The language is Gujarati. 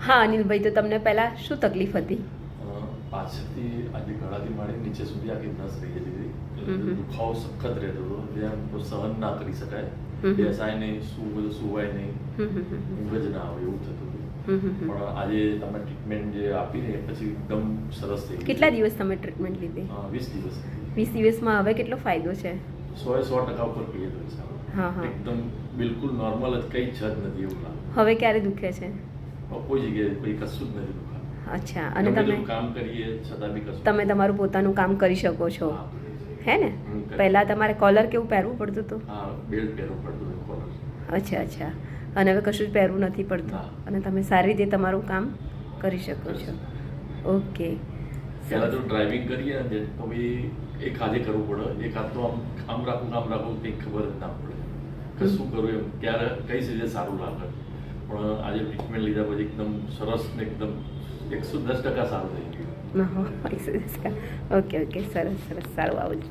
હા અનિલભાઈ, તો તમને પહેલાં શું તકલીફ હતી? પાછળથી આજે ગળાથી માંડી નીચે સુધી આખી નસ રહી જતી હતી. દુખાવો સખત રહેતો હતો, જેમ સહન ના કરી શકાય. બેસાય નહીં, સુવાય નહીં, ઊંઘ જ ના આવે એવું થતું હતું. પણ આજે તમે ટ્રીટમેન્ટ જે આપી ને પછી એકદમ સરસ થઈ ગઈ. કેટલા દિવસ તમે ટ્રીટમેન્ટ લીધી? 20 દિવસ. 20 દિવસમાં હવે કેટલો ફાયદો છે? 100% ઉપર ક્લિયર હોય છે. હા હા, એકદમ બિલકુલ નોર્મલ જ, કંઈ જ નથી એવું લાગે. હવે ક્યારે દુખે છે? કોઈ જગ્યાએ કોઈ કશું જ નથી દુખાતું. અચ્છા, અને ગમે તમે તેટલું કામ કરીએ છતાં બી કશું. તમે તમારું પોતાનું કામ કરી શકો છો, હા, હે ને? પહેલાં તમારે કોલર કેવું પહેરવું પડતું હતું? હા, બેલ્ટ પહેરવું પડતું હતું, કોલર. અચ્છા અચ્છા, અને હવે કશું જ પહેરવું નથી પડતું, ના. અને તમે સારી રીતે તમારું કામ કરી શકો છો. ઓકે. પહેલાં તો ડ્રાઇવિંગ કરીએ ને તો બી એક હાથે કરવું પડે, એક હાથ તો આમ રાખવું કંઈ ખબર જ ના પડે કે શું કરવું એમ, ક્યારે કઈ રીતે સારું લાગે. પણ આજે ટ્રીટમેન્ટ લીધા પછી એકદમ સરસ ને એકદમ 110% સારું થઈ ગયું. ઓકે ઓકે, સરસ સરસ, સારું આવજો.